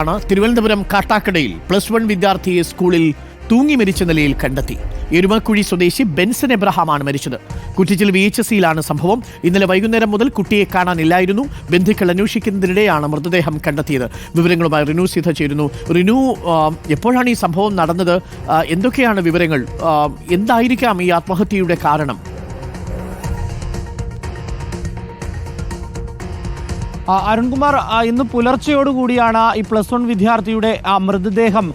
തിരുവനന്തപുരം കാട്ടാക്കടയിൽ +1 വിദ്യാർത്ഥിയെ സ്കൂളിൽ തൂങ്ങി മരിച്ച നിലയിൽ കണ്ടെത്തി. എരുമക്കുഴി സ്വദേശി ബെൻസൺ എബ്രഹാമാണ് മരിച്ചത്. കുറ്റിച്ചിൽ VHSയിലാണ് സംഭവം. ഇന്നലെ വൈകുന്നേരം മുതൽ കുട്ടിയെ കാണാനില്ലായിരുന്നു. ബന്ധുക്കൾ അന്വേഷിക്കുന്നതിനിടെയാണ് മൃതദേഹം കണ്ടെത്തിയത്. വിവരങ്ങളുമായി റിനു സീത ചേരുന്നു. റിനു, എപ്പോഴാണ് ഈ സംഭവം നടന്നത്? എന്തൊക്കെയാണ് വിവരങ്ങൾ? എന്തായിരിക്കാം ഈ ആത്മഹത്യയുടെ കാരണം? അരുൺകുമാർ, ഇന്ന് പുലർച്ചയോടുകൂടിയാണ് ഈ +1 വിദ്യാർത്ഥിയുടെ മൃതദേഹം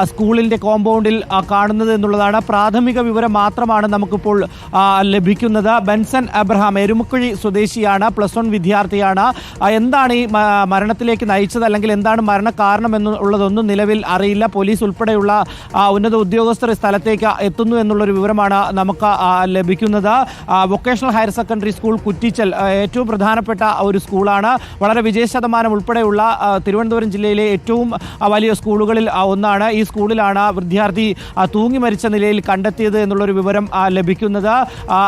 സ്കൂളിൻ്റെ കോമ്പൗണ്ടിൽ കാണുന്നത് എന്നുള്ളതാണ് പ്രാഥമിക വിവരം മാത്രമാണ് നമുക്കിപ്പോൾ ലഭിക്കുന്നത്. ബെൻസൺ എബ്രഹാം എരുമക്കുഴി സ്വദേശിയാണ്, +1 വിദ്യാർത്ഥിയാണ്. എന്താണ് ഈ മരണത്തിലേക്ക് നയിച്ചത്, അല്ലെങ്കിൽ എന്താണ് മരണകാരണം എന്നുള്ളതൊന്നും നിലവിൽ അറിയില്ല. പോലീസ് ഉൾപ്പെടെയുള്ള ഉന്നത ഉദ്യോഗസ്ഥർ സ്ഥലത്തേക്ക് എത്തുന്നു എന്നുള്ളൊരു വിവരമാണ് നമുക്ക് ലഭിക്കുന്നത്. Vocational higher secondary school Kuttichal ഏറ്റവും പ്രധാനപ്പെട്ട ഒരു സ്കൂളാണ്. വളരെ വിജയശതമാനം ഉൾപ്പെടെയുള്ള തിരുവനന്തപുരം ജില്ലയിലെ ഏറ്റവും വലിയ സ്കൂളുകളിൽ ഒന്നാണ്. ഈ സ്കൂളിലാണ് വിദ്യാർത്ഥി തൂങ്ങി മരിച്ച നിലയിൽ കണ്ടെത്തിയത് എന്നുള്ളൊരു വിവരം ലഭിക്കുന്നത്.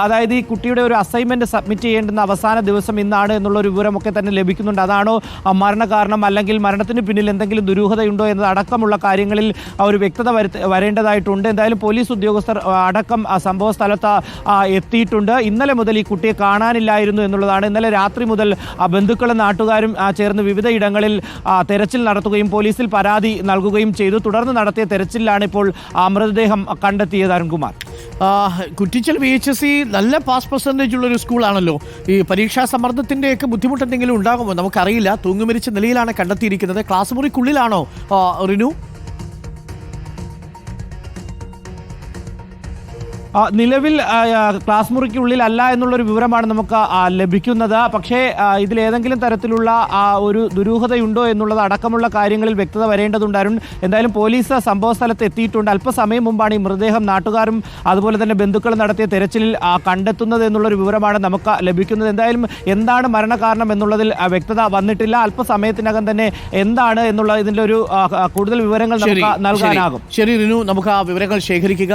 അതായത് ഈ കുട്ടിയുടെ ഒരു അസൈൻമെൻറ്റ് സബ്മിറ്റ് ചെയ്യേണ്ടുന്ന അവസാന ദിവസം ഇന്നാണ് എന്നുള്ളൊരു വിവരമൊക്കെ തന്നെ ലഭിക്കുന്നുണ്ട്. അതാണോ മരണകാരണം, അല്ലെങ്കിൽ മരണത്തിന് പിന്നിൽ എന്തെങ്കിലും ദുരൂഹതയുണ്ടോ എന്നതടക്കമുള്ള കാര്യങ്ങളിൽ ഒരു വ്യക്തത വരേണ്ടതായിട്ടുണ്ട്. എന്തായാലും പോലീസ് ഉദ്യോഗസ്ഥർ അടക്കം സംഭവ സ്ഥലത്ത് എത്തിയിട്ടുണ്ട്. ഇന്നലെ മുതൽ ഈ കുട്ടിയെ കാണാനില്ലായിരുന്നു എന്നുള്ളതാണ്. ഇന്നലെ രാത്രി മുതൽ ബന്ധുക്കളും നാട്ടുകാരും ചേർന്ന് വിവിധ ഇടങ്ങളിൽ തെരച്ചിൽ നടത്തുകയും പോലീസിൽ പരാതി നൽകുകയും ചെയ്തു. തുടർന്ന് നടത്തിയ തെരച്ചിലാണ് ഇപ്പോൾ മൃതദേഹം കണ്ടെത്തിയത്. അരുൺകുമാർ, കുറ്റിച്ചൽ VHSE നല്ല പാസ് പെർസെൻറ്റേജ് ഉള്ളൊരു സ്കൂളാണല്ലോ. ഈ പരീക്ഷാ സമ്മർദ്ദത്തിൻ്റെയൊക്കെ ബുദ്ധിമുട്ട് എന്തെങ്കിലും ഉണ്ടാകുമോ? നമുക്കറിയില്ല. തൂങ്ങിമരിച്ച നിലയിലാണ് കണ്ടെത്തിയിരിക്കുന്നത്. ക്ലാസ് മുറിക്കുള്ളിലാണോ റിനു? നിലവിൽ ക്ലാസ് മുറിക്കുള്ളിലല്ല എന്നുള്ളൊരു വിവരമാണ് നമുക്ക് ലഭിക്കുന്നത്. പക്ഷേ ഇതിലേതെങ്കിലും തരത്തിലുള്ള ഒരു ദുരൂഹതയുണ്ടോ എന്നുള്ളത് അടക്കമുള്ള കാര്യങ്ങളിൽ വ്യക്തത വരേണ്ടതുണ്ടായിരുന്നു. എന്തായാലും പോലീസ് സംഭവ സ്ഥലത്ത് എത്തിയിട്ടുണ്ട്. അല്പസമയം മുമ്പാണ് ഈ മൃതദേഹം നാട്ടുകാരും അതുപോലെ തന്നെ ബന്ധുക്കളും നടത്തിയ തെരച്ചിലിൽ കണ്ടെത്തുന്നത് എന്നുള്ളൊരു വിവരമാണ് നമുക്ക് ലഭിക്കുന്നത്. എന്തായാലും എന്താണ് മരണകാരണം എന്നുള്ളതിൽ വ്യക്തത വന്നിട്ടില്ല. അല്പസമയത്തിനകം തന്നെ എന്താണ് എന്നുള്ള ഇതിൻ്റെ ഒരു കൂടുതൽ വിവരങ്ങൾ നമുക്ക് നൽകാനാകും. ശരി റിനു, നമുക്ക് ആ വിവരങ്ങൾ ശേഖരിക്കുക.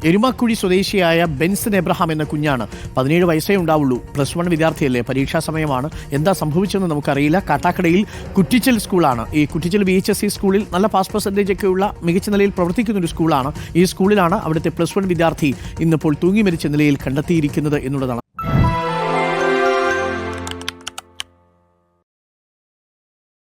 എരുമക്കുഴി സ്വദേശിയായ ബെൻസൺ എബ്രഹാം എന്ന കുഞ്ഞാണ്. 17 വയസ്സേ ഉണ്ടാവുള്ളൂ. +1 വിദ്യാർത്ഥിയല്ലേ. പരീക്ഷാ സമയമാണ്. എന്താ സംഭവിച്ചതെന്ന് നമുക്കറിയില്ല. കാട്ടാക്കടയിൽ കുറ്റിച്ചൽ സ്കൂളാണ്. ഈ കുറ്റിച്ചൽ VHSE സ്കൂളിൽ നല്ല പാസ് പെർസെൻറ്റേജ് ഒക്കെ ഉള്ള മികച്ച നിലയിൽ പ്രവർത്തിക്കുന്ന ഒരു സ്കൂളാണ്. ഈ സ്കൂളിലാണ് അവിടുത്തെ +1 വിദ്യാർത്ഥി ഇന്നിപ്പോൾ തൂങ്ങി മരിച്ച നിലയിൽ കണ്ടെത്തിയിരിക്കുന്നത് എന്നുള്ളതാണ്.